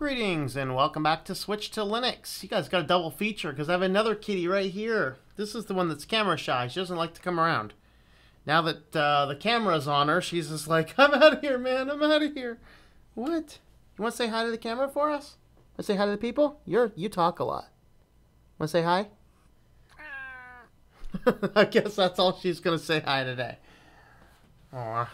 Greetings and welcome back to Switch to Linux. You guys got a double feature because I have another kitty right here. This is the one that's camera shy. She doesn't like to come around. Now that the camera's on her, she's just like, I'm out of here, man. I'm out of here. What? You want to say hi to the camera for us? Want to say hi to the people? You talk a lot. Want to say hi? I guess that's all she's going to say hi today. Aww.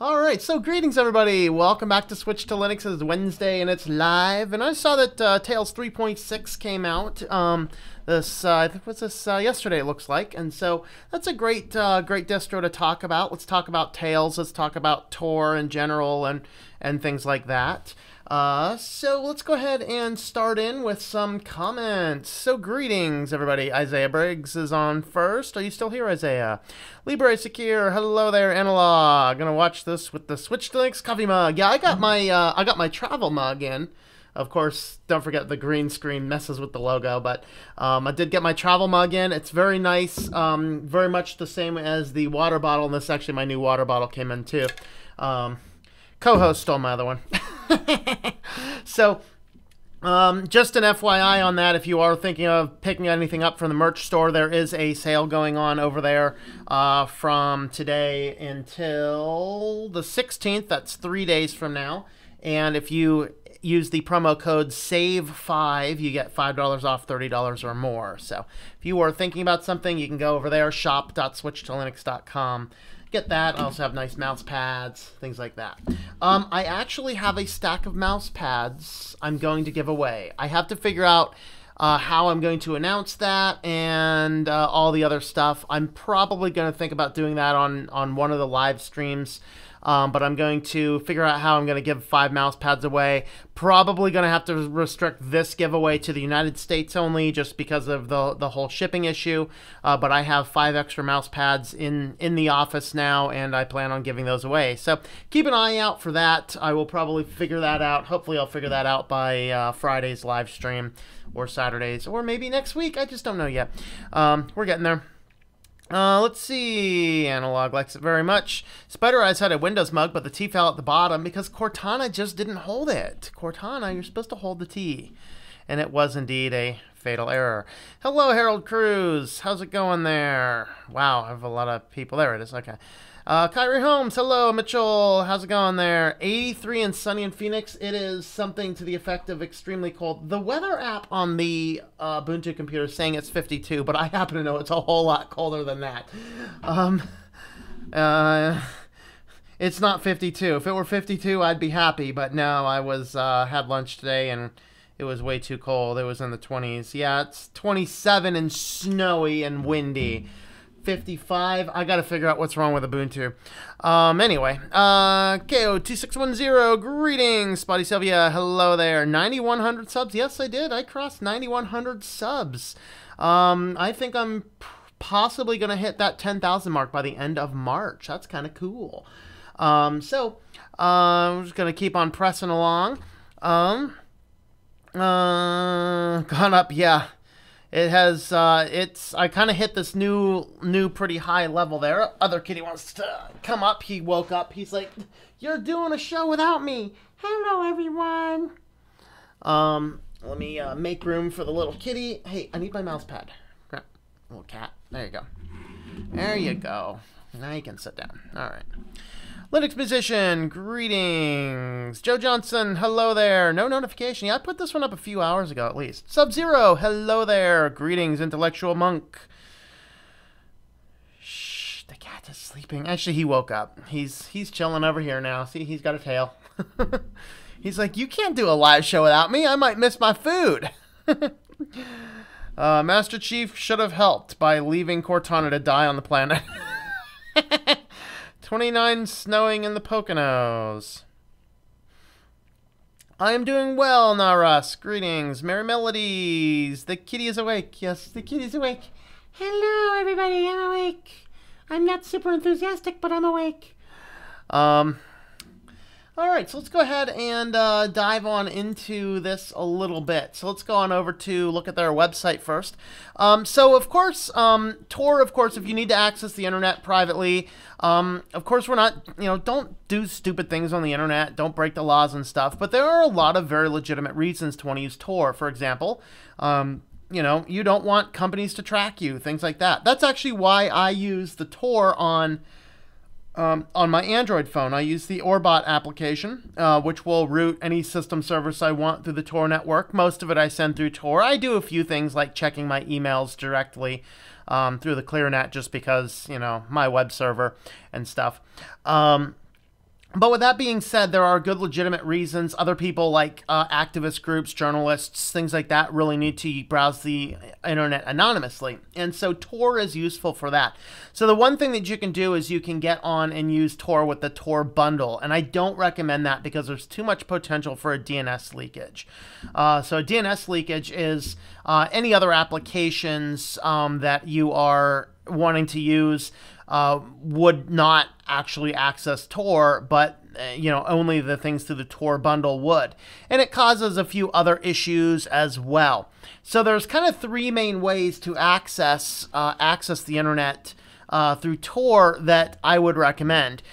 Alright, so greetings everybody. Welcome back to Switch to Linux. It's Wednesday and it's live. And I saw that Tails 3.6 came out. I think was this yesterday, it looks like. And so that's a great distro to talk about. Let's talk about Tails. Let's talk about Tor in general and things like that. So let's go ahead and start in with some comments. So greetings, everybody. Isaiah Briggs is on first. Are you still here, Isaiah? Libre Secure, hello there, Analog. Gonna watch this with the Switch to Linux coffee mug. Yeah, I got my travel mug in. Of course, don't forget the green screen messes with the logo, but I did get my travel mug in. It's very nice, very much the same as the water bottle, and this actually my new water bottle came in too. Co-host stole my other one. So, just an FYI on that, if you are thinking of picking anything up from the merch store, there is a sale going on over there from today until the 16th. That's 3 days from now. And if you use the promo code SAVE5, you get $5 off $30 or more. So if you are thinking about something, you can go over there, shop.switchtolinux.com. Get that. I also have nice mouse pads, things like that. I actually have a stack of mouse pads I'm going to give away. I have to figure out how I'm going to announce that and all the other stuff. I'm probably going to think about doing that on one of the live streams. But I'm going to figure out how I'm going to give 5 mouse pads away. Probably going to have to restrict this giveaway to the United States only just because of the whole shipping issue. But I have 5 extra mouse pads in the office now, and I plan on giving those away. So keep an eye out for that. I will probably figure that out. Hopefully I'll figure that out by Friday's live stream or Saturdays or maybe next week. I just don't know yet. We're getting there. Let's see. Analog likes it very much. Spider Eyes had a Windows mug, but the T fell at the bottom because Cortana just didn't hold it. Cortana, you're supposed to hold the T. And it was indeed a fatal error. Hello, Harold Cruz. How's it going there? Wow, I have a lot of people. There it is. Okay. Kyrie Holmes. Hello, Mitchell. How's it going there? 83 and sunny in Phoenix. It is something to the effect of extremely cold. The weather app on the Ubuntu computer is saying it's 52, but I happen to know it's a whole lot colder than that. It's not 52. If it were 52, I'd be happy, but no, I was had lunch today and it was way too cold. It was in the 20s. Yeah, it's 27 and snowy and windy. 55. I gotta figure out what's wrong with Ubuntu. Anyway, KO2610, greetings. Spotty Sylvia, hello there. 9,100 subs. Yes, I did. I crossed 9,100 subs. I think I'm possibly gonna hit that 10,000 mark by the end of March. That's kind of cool. I'm just gonna keep on pressing along. Gone up, yeah. It has, I kind of hit this new pretty high level there. Other kitty wants to come up. He woke up. He's like, you're doing a show without me. Hello, everyone. Let me make room for the little kitty. Hey, I need my mouse pad. Little cat. There you go. There you go. Now you can sit down. All right. Linux Musician, greetings. Joe Johnson, hello there. No notification. Yeah, I put this one up a few hours ago at least. Sub-Zero, hello there. Greetings, Intellectual Monk. Shh, the cat is sleeping. Actually, he woke up. He's chilling over here now. See, he's got a tail. He's like, you can't do a live show without me. I might miss my food. Master Chief should have helped by leaving Cortana to die on the planet. 29 snowing in the Poconos. I am doing well, Naras. Greetings. Merry Melodies. The kitty is awake. Yes, the kitty is awake. Hello, everybody. I'm awake. I'm not super enthusiastic, but I'm awake. All right, so let's go ahead and dive on into this a little bit. So let's go on over to look at their website first. So of course, Tor, of course, if you need to access the internet privately, of course we're not, don't do stupid things on the internet, don't break the laws and stuff, but there are a lot of very legitimate reasons to want to use Tor. For example, you don't want companies to track you, things like that. That's actually why I use the Tor on my Android phone. I use the Orbot application, which will route any system service I want through the Tor network. Most of it I send through Tor. I do a few things like checking my emails directly through the ClearNet just because, my web server and stuff. But with that being said, there are good legitimate reasons. Other people like activist groups, journalists, things like that really need to browse the internet anonymously. And so Tor is useful for that. So the one thing that you can do is you can get on and use Tor with the Tor bundle. And I don't recommend that because there's too much potential for a DNS leakage. So a DNS leakage is any other applications that you are wanting to use would not actually access Tor, but only the things through the Tor bundle would. And it causes a few other issues as well. So there's kind of three main ways to access the internet through Tor that I would recommend.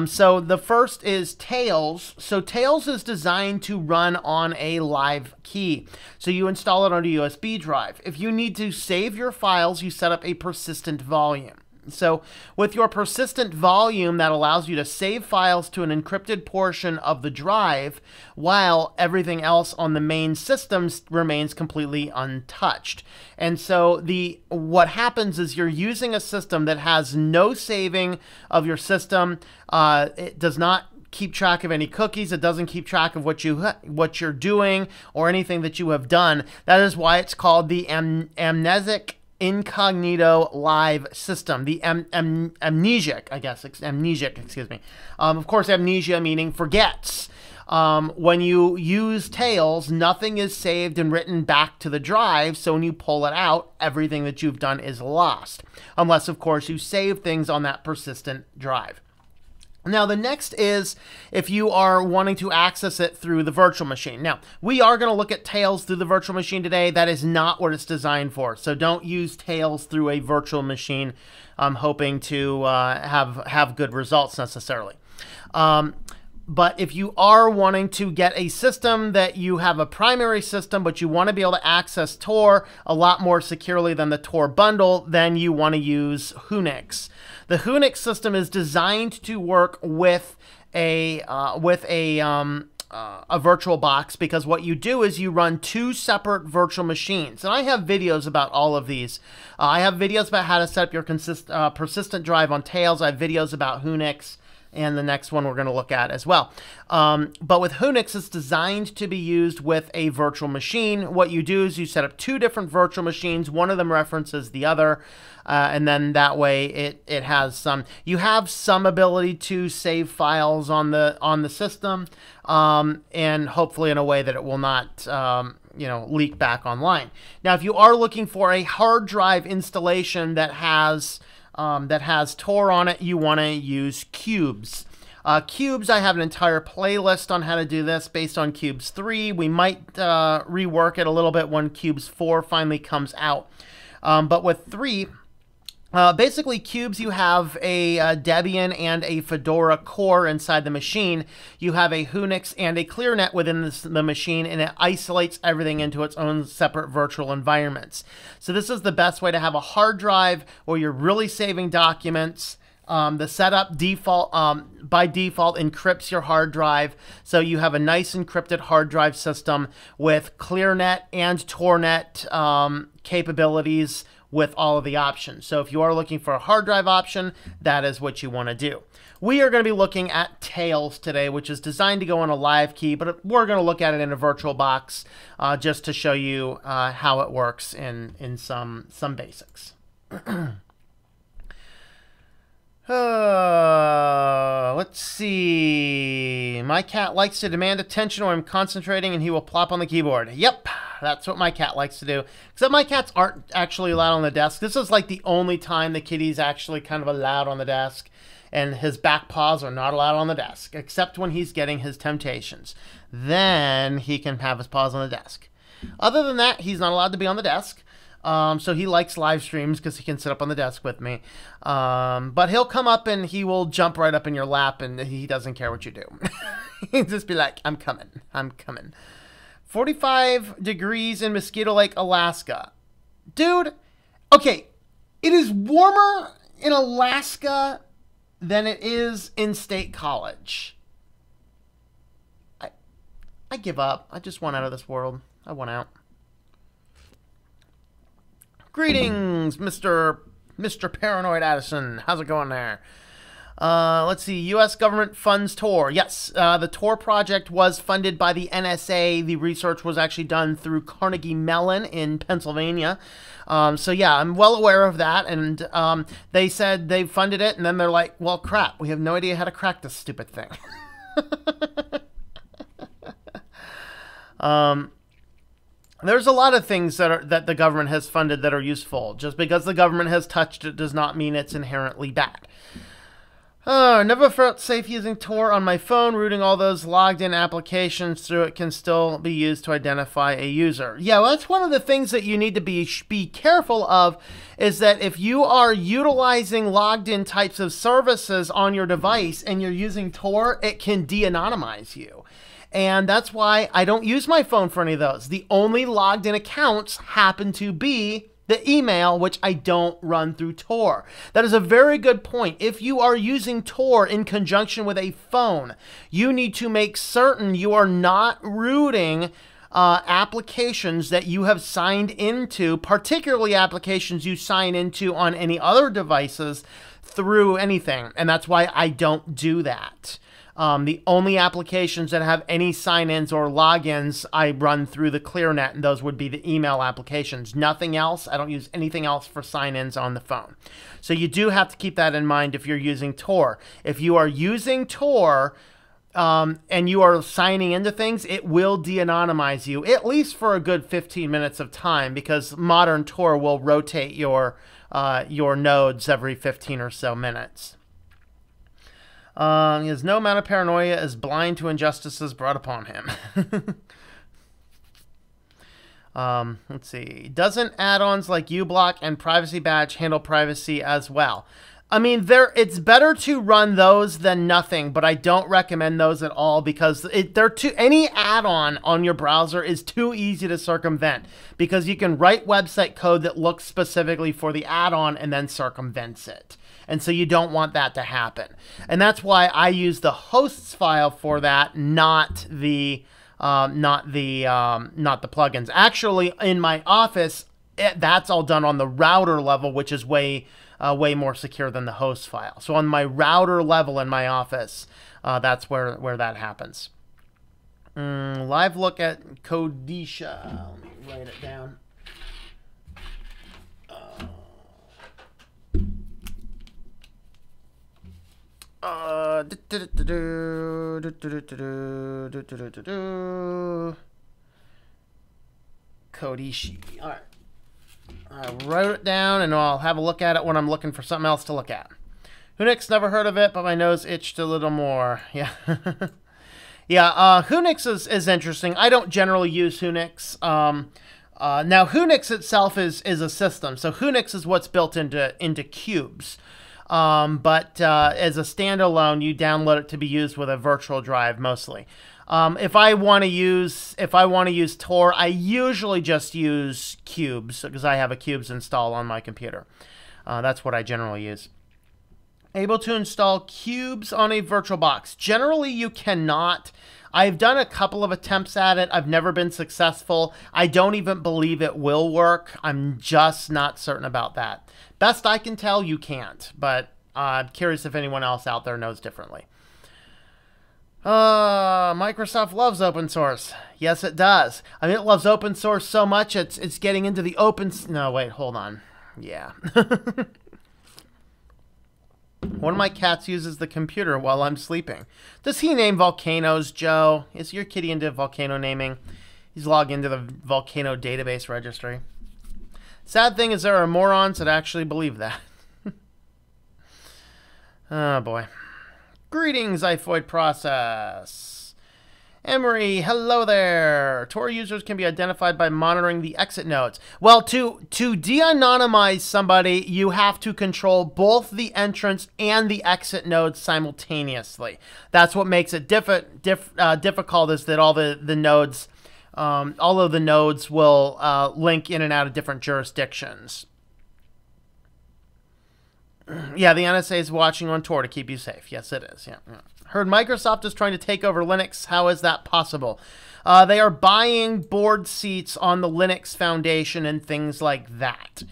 So the first is Tails. So Tails is designed to run on a live key. So you install it on a USB drive. If you need to save your files, you set up a persistent volume. So with your persistent volume, that allows you to save files to an encrypted portion of the drive while everything else on the main system remains completely untouched. And so what happens is you're using a system that has no saving of your system. It does not keep track of any cookies. It doesn't keep track of what you're doing or anything that you have done. That is why it's called the amnesic incognito live system, the amnesic, excuse me. Of course, amnesia meaning forgets. When you use Tails, nothing is saved and written back to the drive, so when you pull it out, everything that you've done is lost. Unless, of course, you save things on that persistent drive. Now, the next is if you are wanting to access it through the virtual machine. Now, we are going to look at Tails through the virtual machine today. That is not what it's designed for. So don't use Tails through a virtual machine hoping to have good results necessarily. But if you are wanting to get a system that you have a primary system, but you want to be able to access Tor a lot more securely than the Tor bundle, then you want to use Unix. The Unix system is designed to work with a virtual box, because what you do is you run two separate virtual machines. And I have videos about all of these. I have videos about how to set up your persistent drive on Tails. I have videos about Unix, and the next one we're going to look at as well. But with Unix, it's designed to be used with a virtual machine. What you do is you set up two different virtual machines. One of them references the other, and then that way it has you have some ability to save files on the system, and hopefully in a way that it will not leak back online. Now, if you are looking for a hard drive installation that has Tor on it, you want to use Cubes. Cubes, I have an entire playlist on how to do this based on Cubes 3. We might rework it a little bit when Cubes 4 finally comes out. But with 3, basically Cubes, you have a Debian and a Fedora core inside the machine. You have a Unix and a ClearNet within the machine, and it isolates everything into its own separate virtual environments. So this is the best way to have a hard drive where you're really saving documents. The setup by default encrypts your hard drive, so you have a nice encrypted hard drive system with ClearNet and TorNet capabilities with all of the options. So if you are looking for a hard drive option, that is what you want to do. We are going to be looking at Tails today, which is designed to go on a live key, but we're going to look at it in a virtual box just to show you how it works in some basics. Let's see. My cat likes to demand attention when I'm concentrating, and he will plop on the keyboard. Yep, that's what my cat likes to do. Except my cats aren't actually allowed on the desk. This is like the only time the kitty's actually kind of allowed on the desk. and his back paws are not allowed on the desk, except when he's getting his temptations. Then he can have his paws on the desk. Other than that, he's not allowed to be on the desk. So he likes live streams because he can sit up on the desk with me. But he'll come up and he will jump right up in your lap, and he doesn't care what you do. He'll just be like, I'm coming. 45 degrees in Mosquito Lake, Alaska. Dude, okay, it is warmer in Alaska than it is in State College. I give up. I just want out of this world. I want out. Greetings, Mr. Paranoid Addison. How's it going there? Let's see. U.S. government funds Tor. Yes, the Tor project was funded by the NSA. The research was actually done through Carnegie Mellon in Pennsylvania. So yeah, I'm well aware of that. And they said they funded it, and then they're like, well, crap, we have no idea how to crack this stupid thing. There's a lot of things that the government has funded that are useful. Just because the government has touched it does not mean it's inherently bad. Never felt safe using Tor on my phone. Routing all those logged in applications through it can still be used to identify a user. Yeah, well, that's one of the things that you need to be careful of, is that if you are utilizing logged in types of services on your device and you're using Tor, it can de-anonymize you. And that's why I don't use my phone for any of those. The only logged in accounts happen to be the email, which I don't run through Tor. That is a very good point. If you are using Tor in conjunction with a phone, you need to make certain you are not rooting applications that you have signed into, particularly applications you sign into on any other devices, through anything. And that's why I don't do that. The only applications that have any sign-ins or logins I run through the ClearNet, and those would be the email applications. Nothing else. I don't use anything else for sign-ins on the phone. So you do have to keep that in mind if you're using Tor. If you are using Tor and you are signing into things, it will de-anonymize you, at least for a good 15 minutes of time, because modern Tor will rotate your nodes every 15 or so minutes. He has no amount of paranoia, is blind to injustices brought upon him. Let's see. Doesn't add-ons like uBlock and Privacy Badge handle privacy as well? I mean, it's better to run those than nothing, but I don't recommend those at all, because any add-on on your browser is too easy to circumvent, because you can write website code that looks specifically for the add-on and then circumvents it. And so you don't want that to happen. And that's why I use the hosts file for that, not the plugins. Actually, in my office, that's all done on the router level, which is way more secure than the host file. So on my router level in my office, that's where that happens. Live look at Codisha. Let me write it down. Kodishi. All right. I wrote it down, and I'll have a look at it when I'm looking for something else to look at. Hunix, never heard of it, but my nose itched a little more. Yeah. Yeah, Hunix is interesting. I don't generally use Hunix. Now, Hunix itself is a system. So Hunix is what's built into cubes. But as a standalone, you download it to be used with a virtual drive mostly. If I want to use Tor, I usually just use cubes, because I have a cubes install on my computer. That's what I generally use. Able to install cubes on a virtual box. Generally, you cannot. I've done a couple of attempts at it. I've never been successful. I don't even believe it will work. I'm just not certain about that. Best I can tell, you can't. But I'm curious if anyone else out there knows differently. Microsoft loves open source. Yes, it does. I mean, it loves open source so much, it's getting into the open... No, wait, hold on. Yeah. One of my cats uses the computer while I'm sleeping. Does he name volcanoes, Joe? Is your kitty into volcano naming? He's logged into the volcano database registry. Sad thing is there are morons that actually believe that. Oh, boy. Greetings, iPhoid process. Emery, hello there. Tor users can be identified by monitoring the exit nodes. Well, to de-anonymize somebody, you have to control both the entrance and the exit nodes simultaneously. That's what makes it difficult, is that all the nodes, all of the nodes will link in and out of different jurisdictions. Yeah, the NSA is watching on Tor to keep you safe. Yes, it is. Yeah. Heard Microsoft is trying to take over Linux. How is that possible? They are buying board seats on the Linux Foundation and things like that.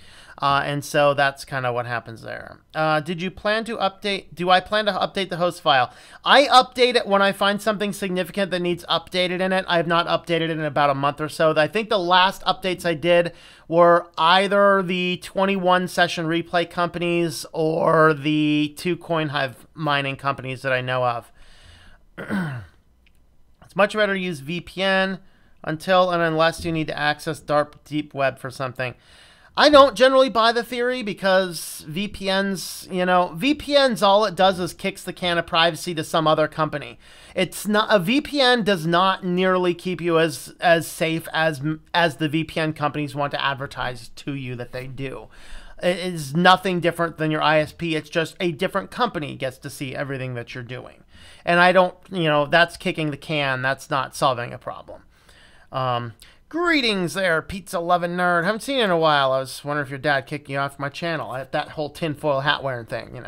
And so that's kind of what happens there. Did you plan to update? Do I plan to update the host file? I update it when I find something significant that needs updated in it. I have not updated it in about a month or so. I think the last updates I did were either the 21 session replay companies or the 2 CoinHive mining companies that I know of. It's much better to use VPN until and unless you need to access dark deep web for something. I don't generally buy the theory because VPNs, VPNs, all it does is kicks the can of privacy to some other company. It's not, a VPN does not nearly keep you as safe as the VPN companies want to advertise to you that they do. It is nothing different than your ISP. It's just a different company gets to see everything that you're doing. And I don't, that's kicking the can. That's not solving a problem. Greetings there, Pizza Loving Nerd. Haven't seen you in a while. I was wondering if your dad kicked you off my channel. That whole tinfoil hat wearing thing,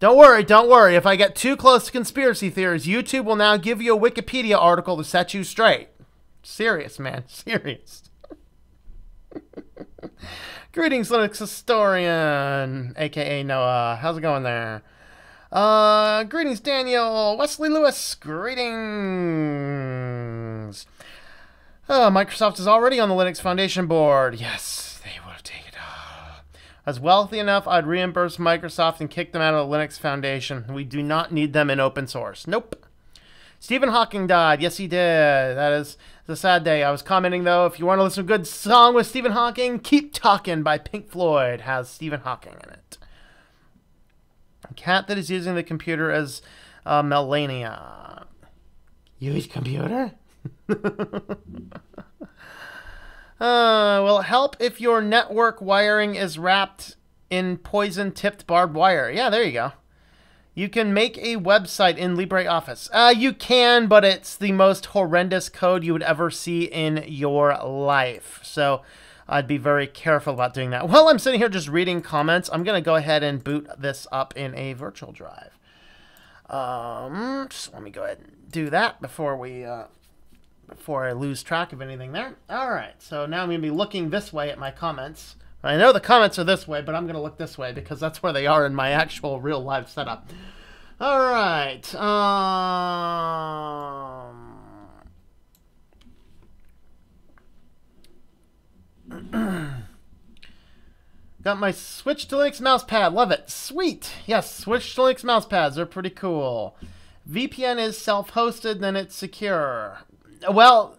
Don't worry. If I get too close to conspiracy theories, YouTube will now give you a Wikipedia article to set you straight. Serious, man. Serious. Greetings, Linux historian, a.k.a. Noah. How's it going there? Greetings, Daniel. Wesley Lewis. Greetings. Microsoft is already on the Linux Foundation board. Yes, they would take it. I was wealthy enough, I'd reimburse Microsoft and kick them out of the Linux Foundation. We do not need them in open source. Nope. Stephen Hawking died. Yes, he did. That is a sad day. I was commenting, though, if you want to listen to a good song with Stephen Hawking, Keep Talking by Pink Floyd has Stephen Hawking in it. A cat that is using the computer as Melania. Use computer? Will it help if your network wiring is wrapped in poison-tipped barbed wire? Yeah, there you go. You can make a website in LibreOffice. You can, but it's the most horrendous code you would ever see in your life. So I'd be very careful about doing that. While I'm sitting here just reading comments, I'm going to go ahead and boot this up in a virtual drive. Just let me go ahead and do that before I lose track of anything there. All right, so now I'm going to be looking this way at my comments. I know the comments are this way, but I'm going to look this way because that's where they are in my actual real live setup. All right. Got my Switch to Linux mousepad. Love it. Sweet. Yes, Switch to Linux mousepads are pretty cool. VPN is self-hosted, then it's secure. Well,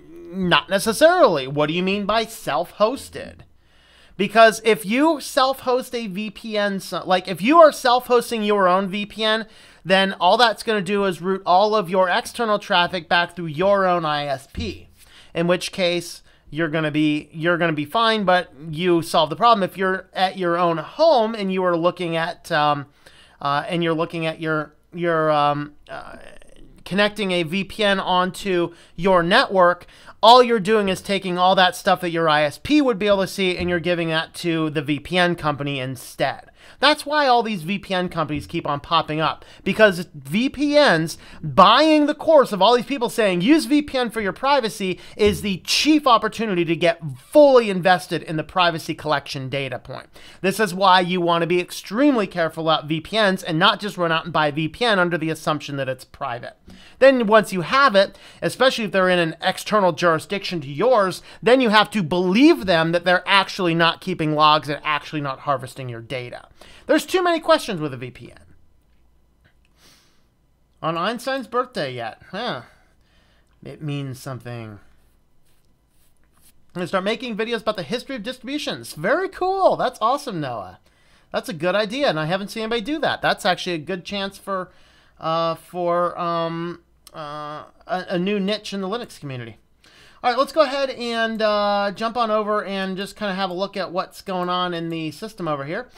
not necessarily. What do you mean by self-hosted? Because if you self-host a VPN, like if you are self-hosting your own VPN, then all that's going to do is route all of your external traffic back through your own ISP. In which case, you're going to be fine, but you solve the problem. If you're at your own home and you are looking at connecting a VPN onto your network, all you're doing is taking all that stuff that your ISP would be able to see and you're giving that to the VPN company instead. That's why all these VPN companies keep on popping up, because VPNs buying the course of all these people saying use VPN for your privacy is the chief opportunity to get fully invested in the privacy collection data point. This is why you want to be extremely careful about VPNs and not just run out and buy VPN under the assumption that it's private. Then once you have it, especially if they're in an external jurisdiction to yours, then you have to believe them that they're actually not keeping logs and actually not harvesting your data. There's too many questions with a VPN. On Einstein's birthday yet? Huh. It means something. I'm going to start making videos about the history of distributions. Very cool. That's awesome, Noah. That's a good idea, and I haven't seen anybody do that. That's actually a good chance for a new niche in the Linux community. All right, let's go ahead and jump on over and just kind of have a look at what's going on in the system over here.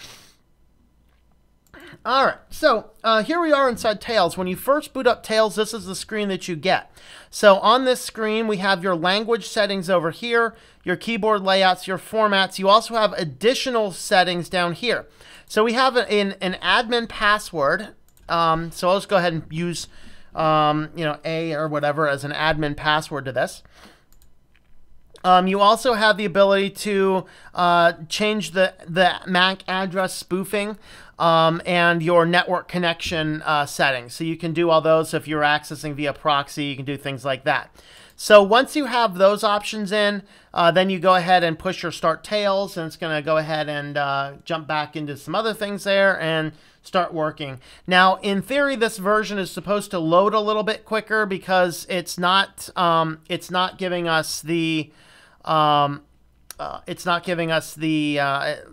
All right, so here we are inside Tails. When you first boot up Tails, this is the screen that you get. So on this screen, we have your language settings over here, your keyboard layouts, your formats. You also have additional settings down here. So we have an admin password. So I'll just go ahead and use A or whatever as an admin password to this. You also have the ability to change the MAC address spoofing and your network connection settings. So you can do all those. So if you're accessing via proxy, you can do things like that. So once you have those options in, then you go ahead and push your Start Tails, and it's going to go ahead and jump back into some other things there and start working. Now, in theory, this version is supposed to load a little bit quicker because it's not giving us the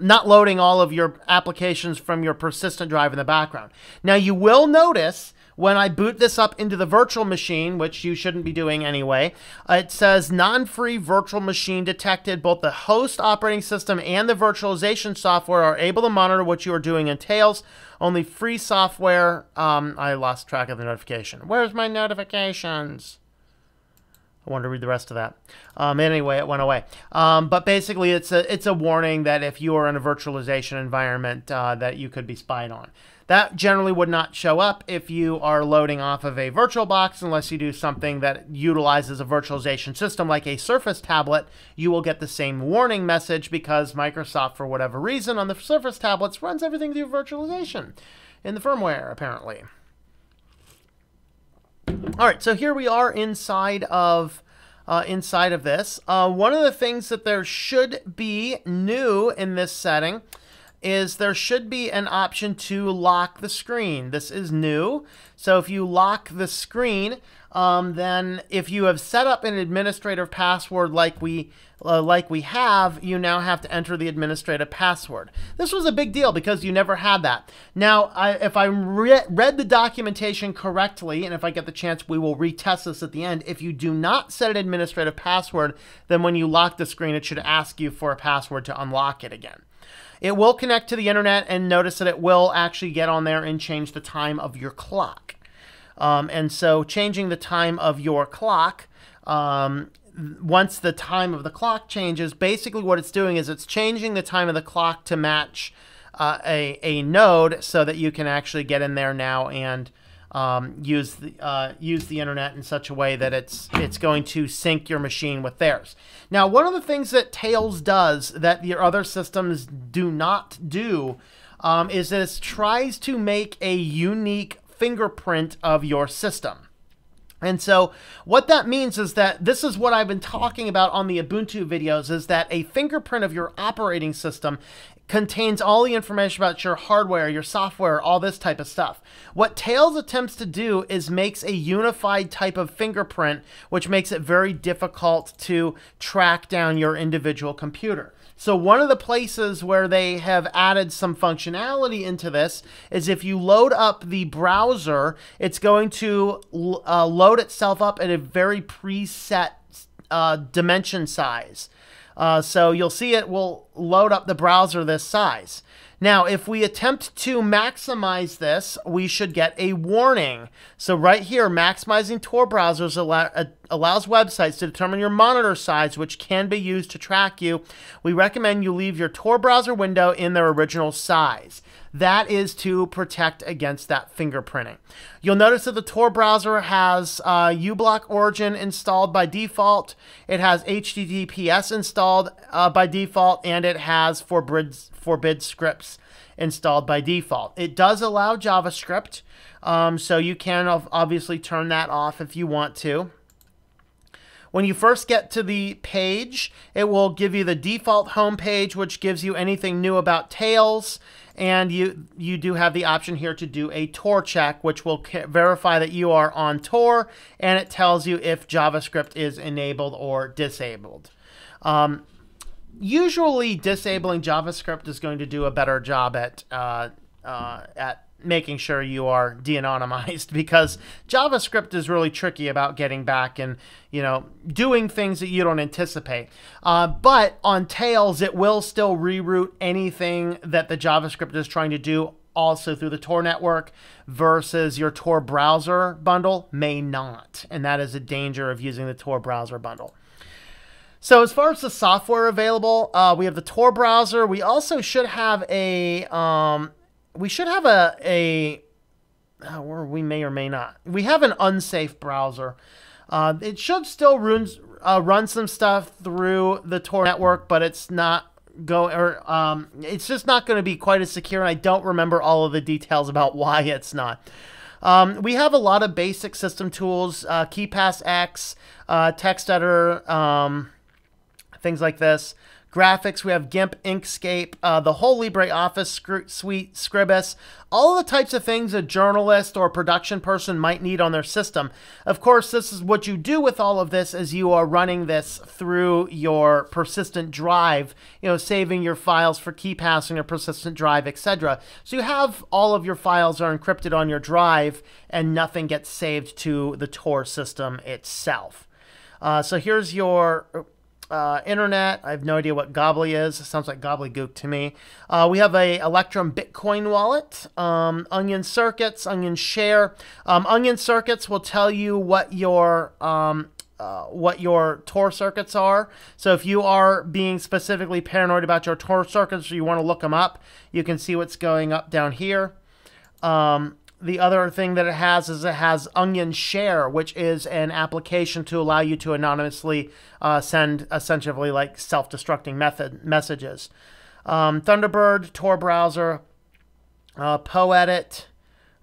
not loading all of your applications from your persistent drive in the background. Now, you will notice when I boot this up into the virtual machine, which you shouldn't be doing anyway, it says non-free virtual machine detected. Both the host operating system and the virtualization software are able to monitor what you are doing in Tails. Only free software. I lost track of the notification. Where's my notifications? I wanted to read the rest of that. Anyway, it went away. But basically, it's a warning that if you are in a virtualization environment, that you could be spied on. That generally would not show up if you are loading off of a VirtualBox, unless you do something that utilizes a virtualization system like a Surface tablet. You will get the same warning message because Microsoft, for whatever reason, on the Surface tablets runs everything through virtualization in the firmware, apparently. All right, so here we are inside of this. One of the things that there should be new in this setting is there should be an option to lock the screen. This is new. So if you lock the screen, then if you have set up an administrator password like we have, you now have to enter the administrative password. This was a big deal because you never had that. Now, if I read the documentation correctly, and if I get the chance, we will retest this at the end. If you do not set an administrative password, then when you lock the screen, it should ask you for a password to unlock it again. It will connect to the internet, and notice that it will actually get on there and change the time of your clock. And so changing the time of your clock, once the time of the clock changes, basically what it's doing is it's changing the time of the clock to match a node so that you can actually get in there now and use the internet in such a way that it's going to sync your machine with theirs. Now, one of the things that Tails does that your other systems do not do is that it tries to make a unique fingerprint of your system. And so what that means is that this is what I've been talking about on the Ubuntu videos, is that a fingerprint of your operating system contains all the information about your hardware, your software, all this type of stuff. What Tails attempts to do is makes a unified type of fingerprint, which makes it very difficult to track down your individual computer. So one of the places where they have added some functionality into this is if you load up the browser, it's going to load itself up at a very preset dimension size. So you'll see it will load up the browser this size. Now, if we attempt to maximize this, we should get a warning. So right here, maximizing Tor browsers allows websites to determine your monitor size, which can be used to track you. We recommend you leave your Tor browser window in their original size. That is to protect against that fingerprinting. You'll notice that the Tor browser has uBlock Origin installed by default. It has HTTPS installed by default, and it has forbid scripts installed by default. It does allow JavaScript, so you can obviously turn that off if you want to. When you first get to the page, it will give you the default home page, which gives you anything new about Tails. And you do have the option here to do a Tor check, which will verify that you are on Tor, and it tells you if JavaScript is enabled or disabled. usually disabling JavaScript is going to do a better job at making sure you are de-anonymized, because JavaScript is really tricky about getting back and, you know, doing things that you don't anticipate. But on Tails, it will still reroute anything that the JavaScript is trying to do also through the Tor network, versus your Tor browser bundle may not. And that is a danger of using the Tor browser bundle. So as far as the software available, we have the Tor browser. We also should have a... or we may or may not. We have an unsafe browser. It should still run some stuff through the Tor network, but it's not it's just not going to be quite as secure. And I don't remember all of the details about why it's not. We have a lot of basic system tools, KeyPassX, text editor, things like this. Graphics, we have GIMP, Inkscape, the whole LibreOffice suite, Scribus, all the types of things a journalist or production person might need on their system. Of course, this is what you do with all of this as you are running this through your persistent drive, you know, saving your files for KeyPass on your persistent drive, etc. So you have all of your files are encrypted on your drive and nothing gets saved to the Tor system itself. So here's your... internet. I have no idea what Gobbly is. It sounds like gobbledygook to me. We have a Electrum Bitcoin wallet, Onion Circuits, Onion Share. Onion Circuits will tell you what your Tor circuits are. So if you are being specifically paranoid about your Tor circuits, or you want to look them up, you can see what's going up down here. The other thing that it has Onion Share, which is an application to allow you to anonymously send essentially like self-destructing messages. Thunderbird, Tor browser, Poedit,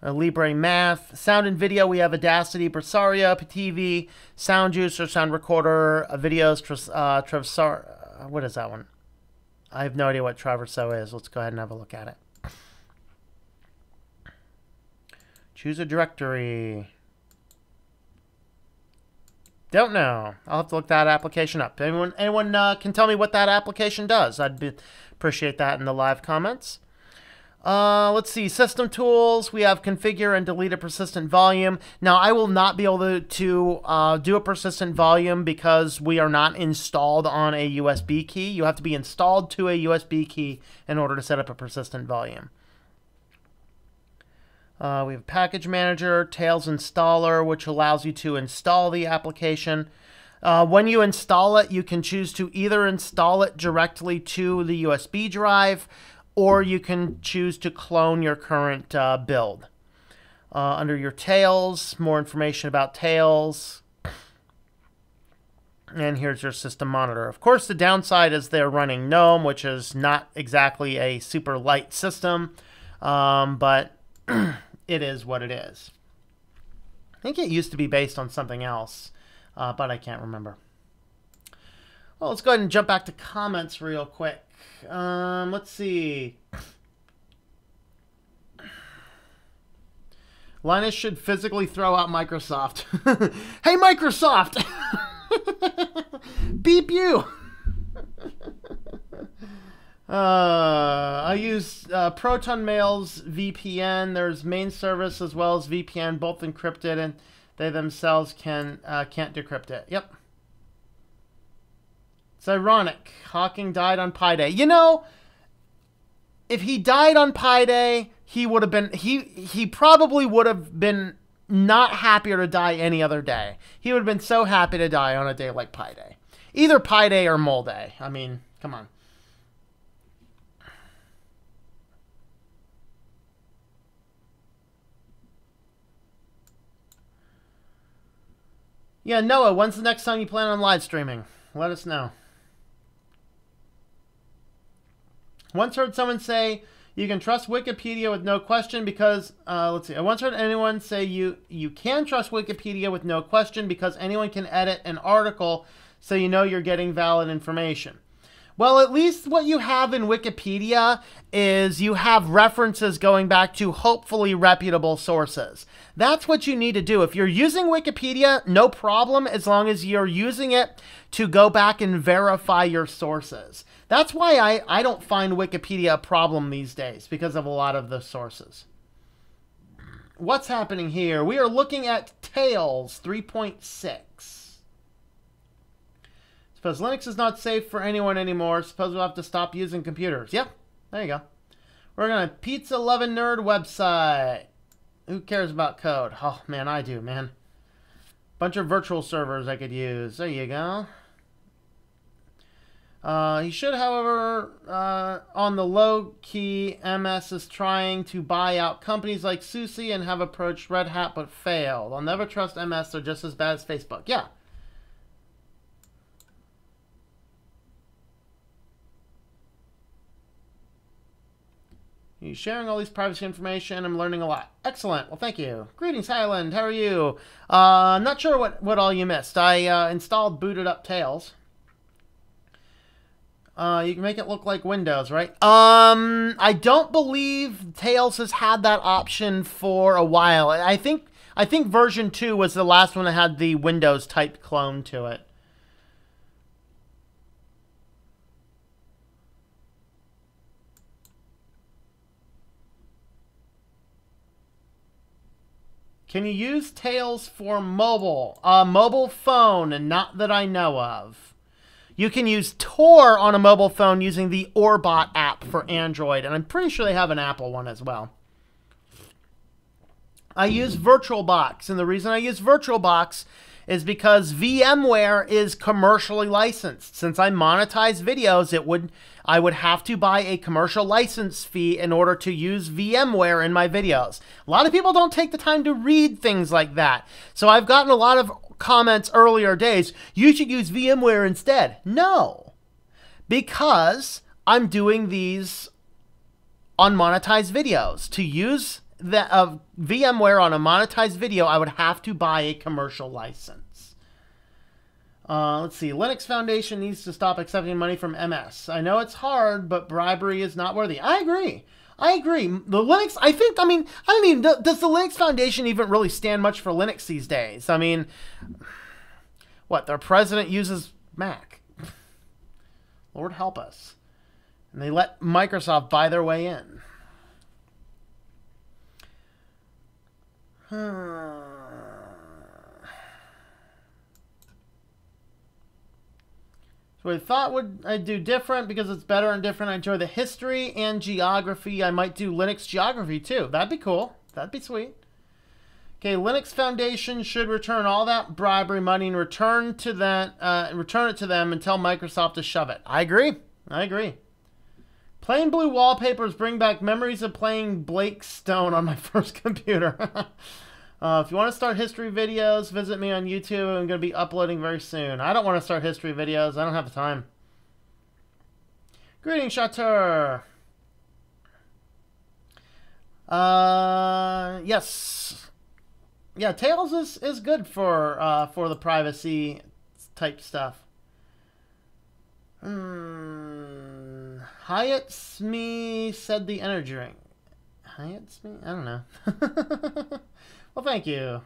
Libre Math, sound and video. We have Audacity, Presario, TV, Sound Juicer, Sound Recorder, videos. What is that one? I have no idea what Traverso is. Let's go ahead and have a look at it. Choose a directory. Don't know. I'll have to look that application up. Anyone can tell me what that application does? Appreciate that in the live comments. Let's see. System tools. We have configure and delete a persistent volume. Now, I will not be able to do a persistent volume because we are not installed on a USB key. You have to be installed to a USB key in order to set up a persistent volume. We have Package Manager, Tails Installer, which allows you to install the application. When you install it, you can choose to either install it directly to the USB drive, or you can choose to clone your current build. Under your Tails, more information about Tails. And here's your system monitor. Of course, the downside is they're running GNOME, which is not exactly a super light system, but it is what it is. I think it used to be based on something else, but I can't remember. Well, let's go ahead and jump back to comments real quick. Let's see. Linus should physically throw out Microsoft. Hey, Microsoft! Beep you! I use Proton Mail's VPN. There's main service as well as VPN, both encrypted, and they themselves can't decrypt it. Yep. It's ironic. Hawking died on Pi Day. You know, if he died on Pi Day, he would have been he probably would have been not happier to die any other day. He would have been so happy to die on a day like Pi Day. Either Pi Day or Mole Day. I mean, come on. Yeah, Noah, when's the next time you plan on live streaming? Let us know. Once heard someone say you can trust Wikipedia with no question because, let's see. I once heard anyone say you can trust Wikipedia with no question because anyone can edit an article so you know you're getting valid information. Well, at least what you have in Wikipedia is you have references going back to hopefully reputable sources. That's what you need to do. If you're using Wikipedia, no problem, as long as you're using it to go back and verify your sources. That's why I don't find Wikipedia a problem these days, because of a lot of the sources. What's happening here? We are looking at Tails 3.6. Suppose Linux is not safe for anyone anymore. Suppose we'll have to stop using computers. Yep, there you go. We're going to Pizza Lovin' Nerd website. Who cares about code? Oh, man, I do, man. Bunch of virtual servers I could use. There you go. He should, however, on the low-key, MS is trying to buy out companies like SUSE and have approached Red Hat but failed. I'll never trust MS. They're just as bad as Facebook. Yeah. He's sharing all these privacy information. I'm learning a lot. Excellent. Well, thank you. Greetings, Highland. How are you? I'm not sure what all you missed. I installed booted up Tails. You can make it look like Windows, right? I don't believe Tails has had that option for a while. I think version 2 was the last one that had the Windows type clone to it. Can you use Tails for mobile? Mobile phone, and not that I know of. You can use Tor on a mobile phone using the Orbot app for Android, and I'm pretty sure they have an Apple one as well. I use VirtualBox, and the reason I use VirtualBox is because VMware is commercially licensed. Since I monetize videos, I would have to buy a commercial license fee in order to use VMware in my videos. A lot of people don't take the time to read things like that. So I've gotten a lot of comments earlier days, you should use VMware instead. No, because I'm doing these unmonetized videos. To use the VMware on a monetized video, I would have to buy a commercial license. Let's see. Linux Foundation needs to stop accepting money from MS. I know it's hard, but bribery is not worthy. I agree. I agree. The Linux, I mean, does the Linux Foundation even really stand much for Linux these days? I mean, what, their president uses Mac. Lord help us. And they let Microsoft buy their way in. So I thought I'd do different because it's better and different. I enjoy the history and geography. I might do Linux geography too. That'd be cool. That'd be sweet. Okay, Linux Foundation should return all that bribery money and return it to them and tell Microsoft to shove it. I agree. I agree. Plain blue wallpapers bring back memories of playing Blake Stone on my first computer. If you want to start history videos, visit me on YouTube. I'm going to be uploading very soon. I don't want to start history videos. I don't have the time. Greetings, Chatter. Yes. Yeah, Tails is good for the privacy type stuff. Hyatt Smee said the energy drink. Hyatt Smee? I don't know. Well, thank you.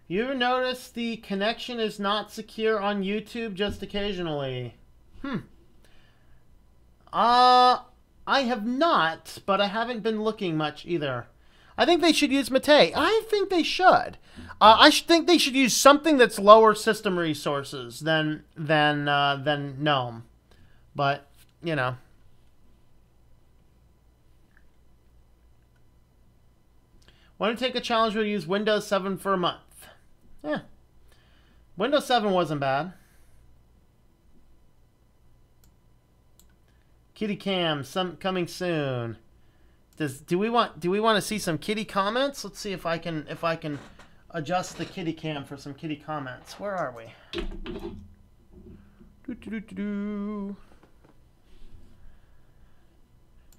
You ever notice the connection is not secure on YouTube just occasionally? I have not, but I haven't been looking much either. I think they should use Mate. I think they should. I think they should use something that's lower system resources than GNOME. But, you know. Want to take a challenge where you use Windows 7 for a month? Yeah. Windows 7 wasn't bad. Kitty Cam, coming soon. Do we want to see some kitty comments? Let's see if I can adjust the kitty cam for some kitty comments. Where are we?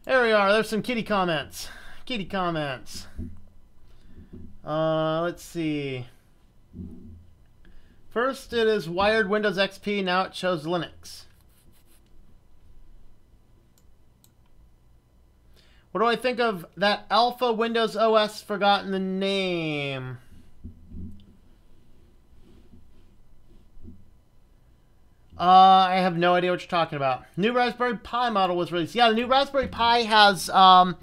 There we are. There's some kitty comments. kitty comments. Let's see. First it is wired Windows XP, now it shows Linux. What do I think of that Alpha Windows OS? Forgotten the name. I have no idea what you're talking about. New Raspberry Pi model was released. Yeah, the new Raspberry Pi has 5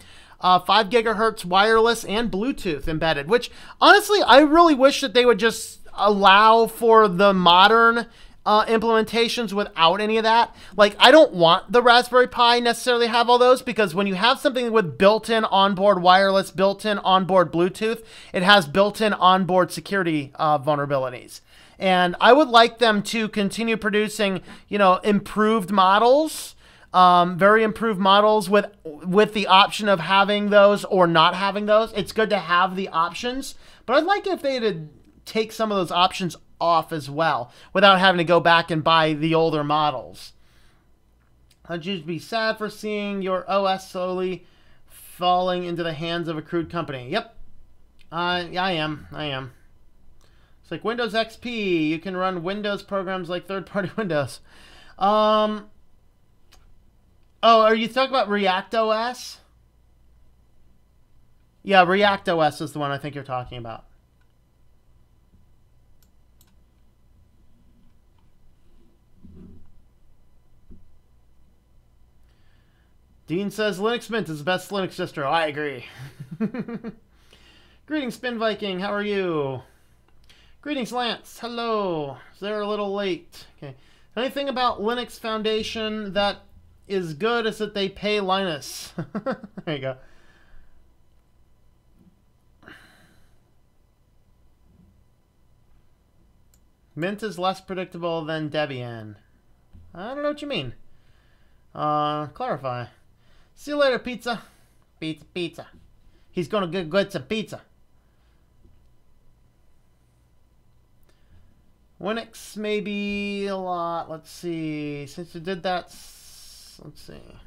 gigahertz wireless and Bluetooth embedded, which honestly, I really wish that they would just allow for the modern implementations without any of that. Like, I don't want the Raspberry Pi necessarily have all those, because when you have something with built-in onboard wireless, built-in onboard Bluetooth, it has built-in onboard security vulnerabilities. And I would like them to continue producing, you know, improved models, very improved models with the option of having those or not having those. It's good to have the options, but I'd like if they had take some of those options off as well without having to go back and buy the older models. I'd just be sad for seeing your OS slowly falling into the hands of a crude company. Yep. Yeah, I am. It's like Windows XP. You can run Windows programs like third-party Windows. Oh, are you talking about React OS? Yeah, React OS is the one I think you're talking about. Dean says Linux Mint is the best Linux distro. I agree. Greetings, Spin Viking. How are you? Greetings, Lance. Hello. They're a little late. Okay. Anything about Linux Foundation that is good is that they pay Linus. There you go. Mint is less predictable than Debian. I don't know what you mean. Clarify. See you later, pizza. Pizza. He's gonna get some pizza. Linux maybe a lot. Let's see. Since you did that, let's see.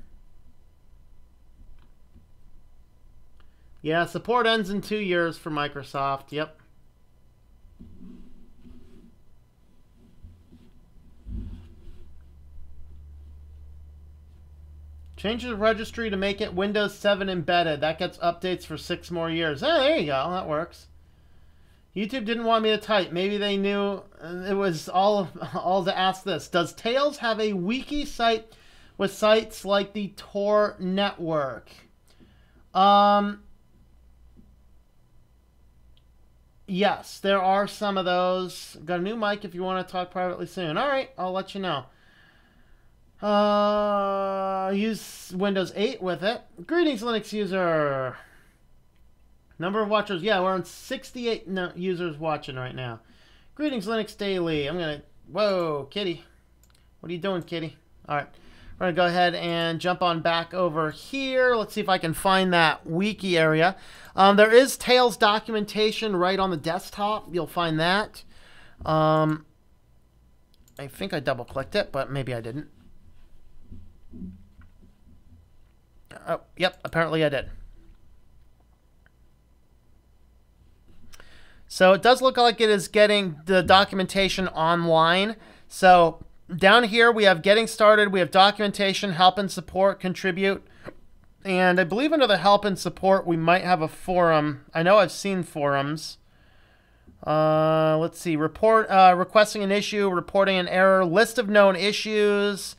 Yeah, support ends in 2 years for Microsoft. Yep. Change the registry to make it Windows 7 embedded. That gets updates for 6 more years. Oh, there you go. That works. YouTube didn't want me to type. Maybe they knew it was all to ask this. Does Tails have a wiki site with sites like the Tor network? Yes, there are some of those. Got a new mic if you want to talk privately soon. All right, I'll let you know. Use Windows 8 with it. Greetings, Linux user. Number of watchers. Yeah, we're on 68 users watching right now. Greetings, Linux Daily. I'm going to... Whoa, kitty. What are you doing, kitty? All right. We're going to go ahead and jump on back over here. Let's see if I can find that wiki area. There is Tails documentation right on the desktop. You'll find that. I think I double-clicked it, but maybe I didn't. Oh, yep, apparently I did. So it does look like it is getting the documentation online. So down here we have getting started, we have documentation, help and support, contribute. And I believe under the help and support we might have a forum. I know I've seen forums. Let's see, requesting an issue, reporting an error, list of known issues.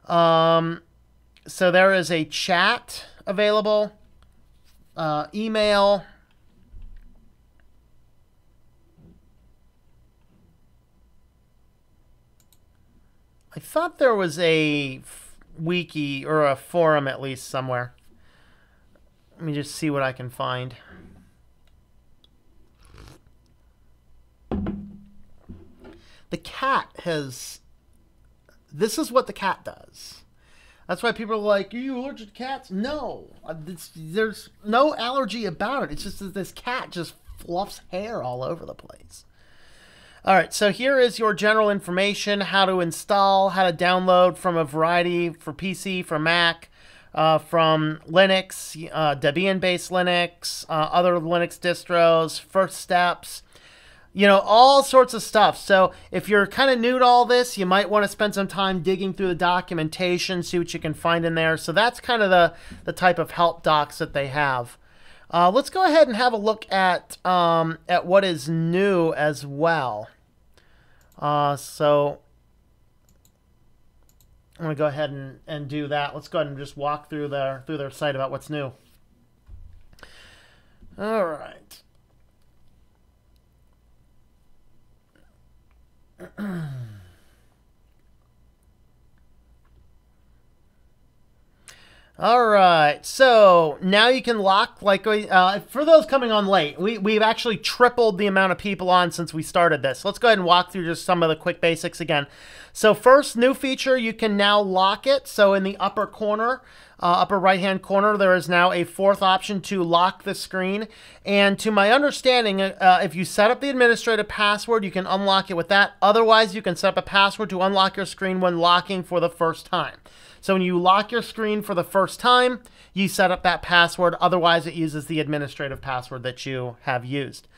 So there is a chat available, email. I thought there was a wiki or a forum at least somewhere. Let me just see what I can find. The cat has... This is what the cat does. That's why people are like, are you allergic to cats? No. There's no allergy about it. It's just that this cat just fluffs hair all over the place. All right, so here is your general information, how to install, how to download from a variety for PC, for Mac, from Linux, Debian-based Linux, other Linux distros, first steps, all sorts of stuff. So if you're kind of new to all this, you might want to spend some time digging through the documentation, see what you can find in there. So that's kind of the type of help docs that they have. Let's go ahead and have a look at what is new as well. So I'm going to go ahead and do that. Let's go ahead and just walk through their site about what's new. All right. All right, so now you can lock, for those coming on late, we've actually tripled the amount of people on since we started this. Let's go ahead and walk through just some of the quick basics again. So first, new feature, you can now lock it. So in the upper corner, upper right-hand corner, there is now a fourth option to lock the screen. And to my understanding, if you set up the administrative password, you can unlock it with that. Otherwise, you can set up a password to unlock your screen when locking for the first time. So when you lock your screen for the first time, you set up that password. Otherwise, it uses the administrative password that you have used.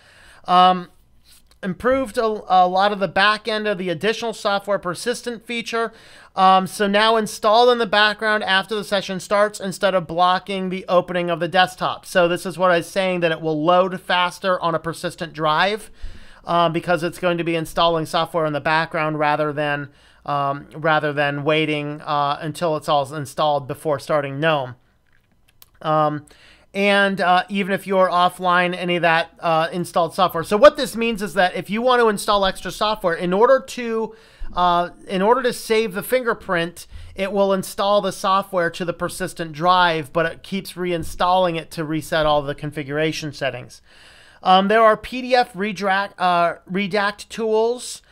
Improved a lot of the back end of the additional software persistent feature. So now installed in the background after the session starts instead of blocking the opening of the desktop. So this is what I was saying, that it will load faster on a persistent drive because it's going to be installing software in the background rather than waiting until it's all installed before starting GNOME. And even if you're offline any of that installed software. So what this means is that if you want to install extra software, in order to save the fingerprint, it will install the software to the persistent drive, but it keeps reinstalling it to reset all the configuration settings. There are PDF redact tools,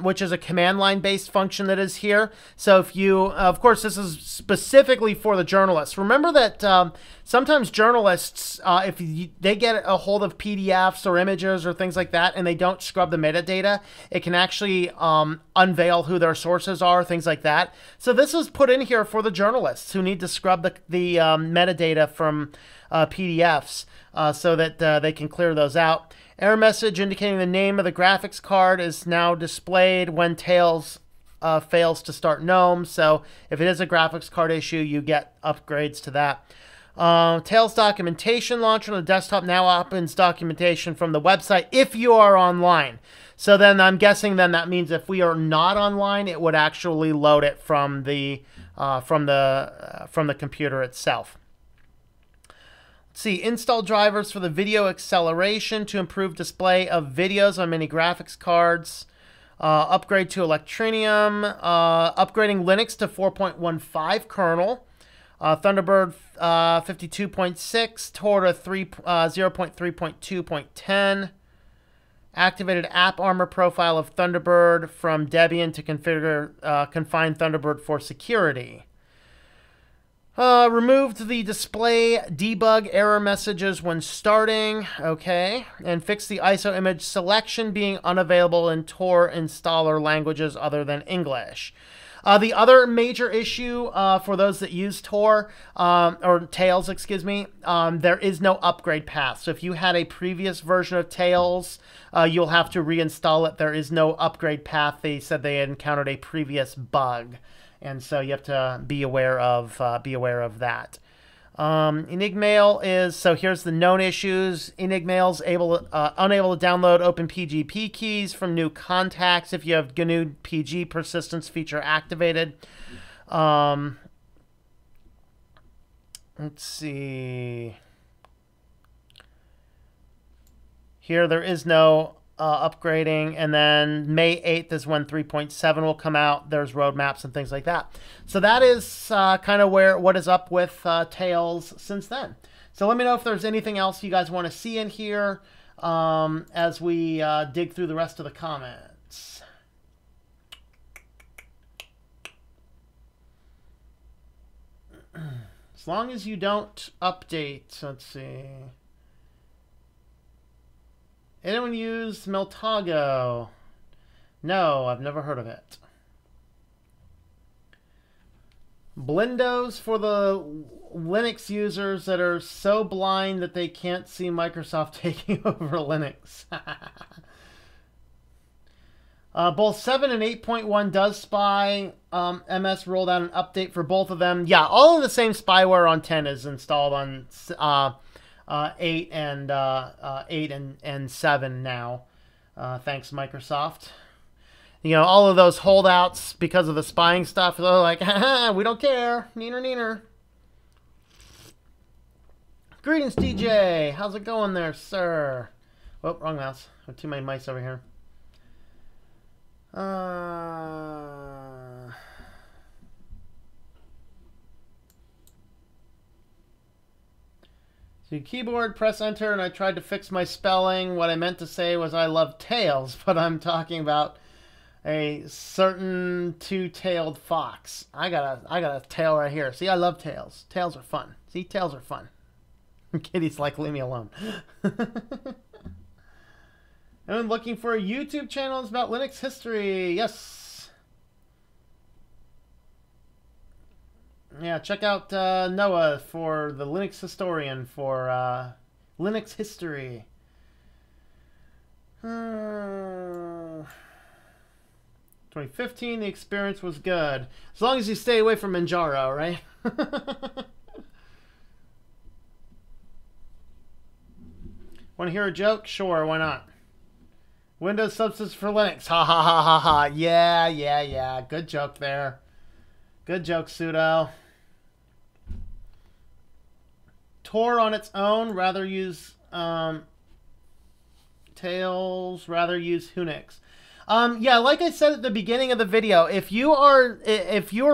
which is a command line based function that is here. So if you, of course, this is specifically for the journalists. Remember that sometimes journalists, if they get a hold of PDFs or images or things like that, and they don't scrub the metadata, it can actually unveil who their sources are, things like that. So this is put in here for the journalists who need to scrub the metadata from PDFs so that they can clear those out. Error message indicating the name of the graphics card is now displayed when Tails fails to start GNOME. So if it is a graphics card issue, you get upgrades to that. Tails documentation launcher on the desktop now opens documentation from the website if you are online. So then I'm guessing then that means if we are not online, it would actually load it from the computer itself. See, install drivers for the video acceleration to improve display of videos on many graphics cards. Upgrade to Electrinium. Upgrading Linux to 4.15 kernel. Thunderbird 52.6 toward a 0.3.2.10. Activated app armor profile of Thunderbird from Debian to configure confine Thunderbird for security. Removed the display debug error messages when starting, okay, and fixed the ISO image selection being unavailable in Tor installer languages other than English. The other major issue for those that use Tor, or Tails, excuse me, there is no upgrade path. So if you had a previous version of Tails, you'll have to reinstall it. There is no upgrade path. They said they had encountered a previous bug. And so you have to be aware of that. Enigmail is, so here's the known issues. Enigmail's unable to download OpenPGP keys from new contacts if you have GNU PG persistence feature activated. Let's see. Here there is no upgrading, and then May 8th is when 3.7 will come out. There's roadmaps and things like that. So that is kind of what is up with Tails since then. So let me know if there's anything else you guys want to see in here as we dig through the rest of the comments. As long as you don't update, let's see. Anyone use Meltago? No, I've never heard of it. Blindos for the Linux users that are so blind that they can't see Microsoft taking over Linux. Both 7 and 8.1 does spy. MS rolled out an update for both of them. Yeah, all of the same spyware on 10 is installed on 8 and 7 now. Thanks, Microsoft. You know, all of those holdouts because of the spying stuff, they're like, haha, we don't care. Neener, neener. Greetings, TJ. How's it going there, sir? Oh, wrong mouse. I have too many mice over here. So keyboard, press enter, and I tried to fix my spelling. What I meant to say was I love tails, but I'm talking about a certain two-tailed fox. I got a tail right here. See, I love tails. Tails are fun. See, tails are fun. Kitty's like, leave me alone. I'm looking for a YouTube channel that's about Linux history. Yes. Yeah, check out Noah for the Linux historian for Linux history. 2015, the experience was good. As long as you stay away from Manjaro, right? Want to hear a joke? Sure, why not? Windows substitutes for Linux. Ha ha ha ha ha. Yeah, yeah, yeah. Good joke there. Good joke, Sudo. Tor on its own, rather use Tails, rather use Unix. Yeah, like I said at the beginning of the video, if you are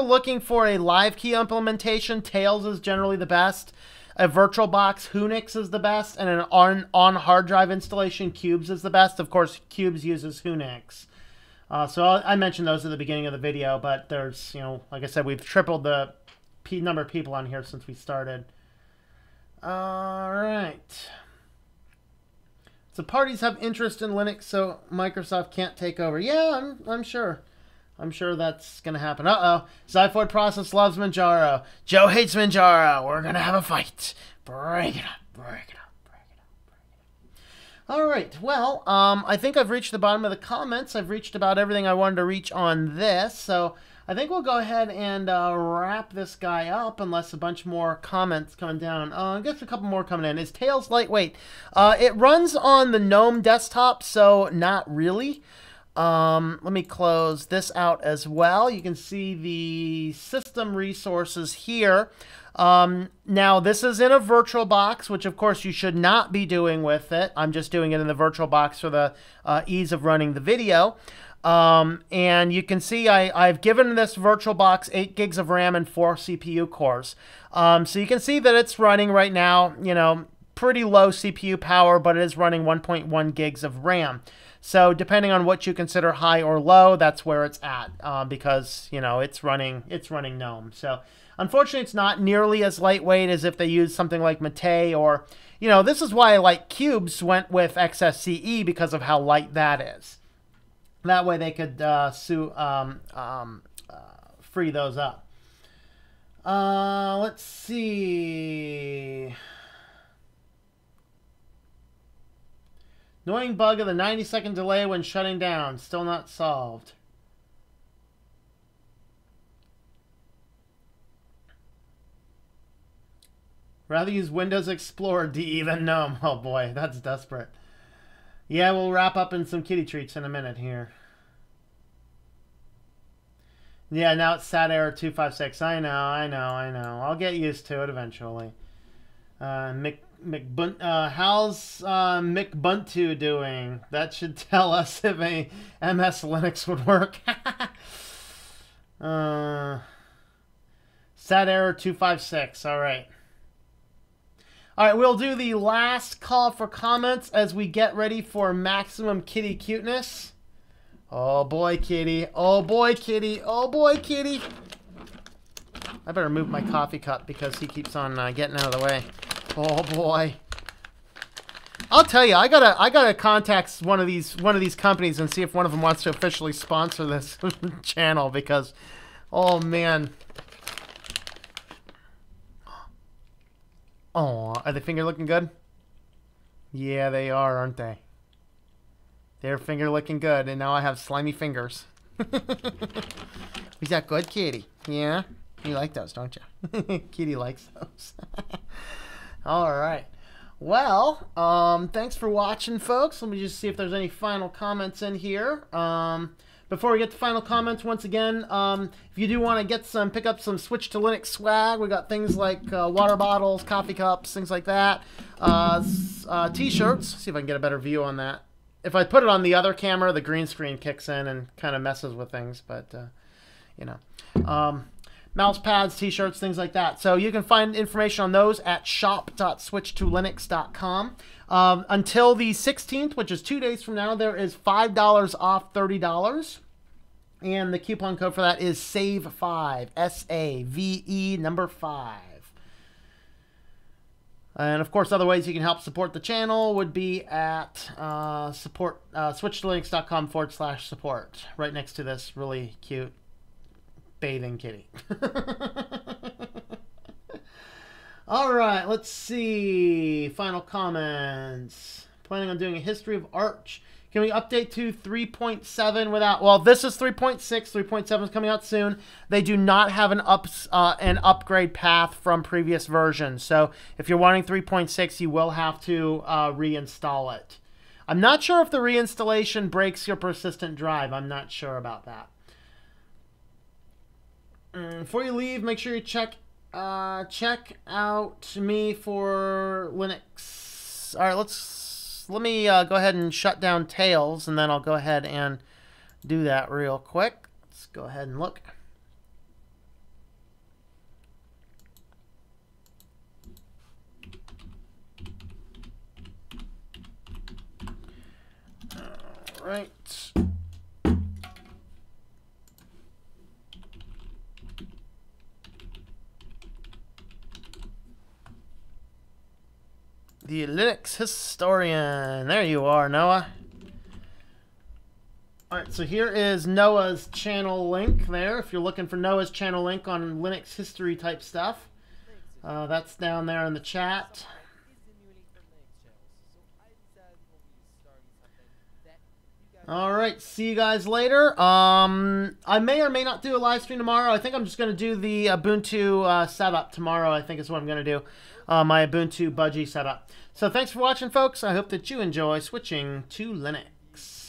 looking for a live key implementation, Tails is generally the best. A VirtualBox, Unix is the best, and an on hard drive installation, Cubes is the best. Of course, Cubes uses Unix. So I mentioned those at the beginning of the video, but there's, you know, like I said, we've tripled the number of people on here since we started. All right. So parties have interest in Linux, so Microsoft can't take over. Yeah, I'm sure. I'm sure that's going to happen. Uh-oh. Zyphoid Process loves Manjaro. Joe hates Manjaro. We're going to have a fight. Break it up. Break it up. Break it up. Break it up. All right. Well, I think I've reached the bottom of the comments. I've reached about everything I wanted to reach on this. So I think we'll go ahead and wrap this guy up unless a bunch more comments come down. I guess a couple more coming in. Is Tails lightweight? It runs on the GNOME desktop, so not really. Let me close this out as well. You can see the system resources here. Now, this is in a VirtualBox, which of course you should not be doing with it. I'm just doing it in the VirtualBox for the ease of running the video. And you can see I've given this VirtualBox 8 gigs of RAM and 4 CPU cores. So you can see that it's running right now, you know, pretty low CPU power, but it is running 1.1 gigs of RAM. So depending on what you consider high or low, that's where it's at, because, you know, it's running GNOME. So unfortunately, it's not nearly as lightweight as if they used something like Mate, or, you know, this is why I like Cubes went with XFCE, because of how light that is. That way they could free those up. Let's see. Annoying bug of the 90-second delay when shutting down. Still not solved. Rather use Windows Explorer DE than GNOME. Oh boy, that's desperate. Yeah, we'll wrap up in some kitty treats in a minute here. Yeah, now it's SAT error 256. I know. I'll get used to it eventually. How's McBuntu doing? That should tell us if a MS Linux would work. SAT error 256. All right. All right, we'll do the last call for comments as we get ready for maximum kitty cuteness. Oh boy, kitty. Oh boy, kitty. Oh boy, kitty. I better move my coffee cup because he keeps on getting out of the way. Oh boy. I'll tell you, I gotta contact one of these companies and see if one of them wants to officially sponsor this channel, because, oh man, Oh, are the finger looking good? Yeah, they are, aren't they? They're finger looking good, and now I have slimy fingers. Is that good, Kitty? Yeah? You like those, don't you? Kitty likes those. All right. Well, thanks for watching, folks. Let me just see if there's any final comments in here. Before we get to final comments, once again, if you do want to pick up some Switch to Linux swag, we got things like water bottles, coffee cups, things like that. T-shirts. See if I can get a better view on that. If I put it on the other camera, the green screen kicks in and kind of messes with things, but, you know. Mouse pads, T-shirts, things like that. So you can find information on those at shop.switchtolinuxcom. Until the 16th, which is 2 days from now, there is $5 off $30. And the coupon code for that is SAVE5, S-A-V-E number 5. And, of course, other ways you can help support the channel would be at switchtolinux.com/support, right next to this really cute bathing kitty. All right, let's see. Final comments. Planning on doing a history of Arch. Can we update to 3.7 without... Well, this is 3.6. 3.7 is coming out soon. They do not have an upgrade path from previous versions. So if you're wanting 3.6, you will have to reinstall it. I'm not sure if the reinstallation breaks your persistent drive. I'm not sure about that. Before you leave, make sure you check out me for Linux. All right, let me go ahead and shut down Tails, and then I'll go ahead and do that real quick. Let's go ahead and look. All right. The Linux Historian. There you are, Noah. Alright, so here is Noah's channel link there. If you're looking for Noah's channel link on Linux history type stuff, that's down there in the chat. Alright, see you guys later. I may or may not do a live stream tomorrow. I think I'm just going to do the Ubuntu setup tomorrow, I think is what I'm going to do. My Ubuntu Budgie setup. So thanks for watching, folks. I hope that you enjoy switching to Linux.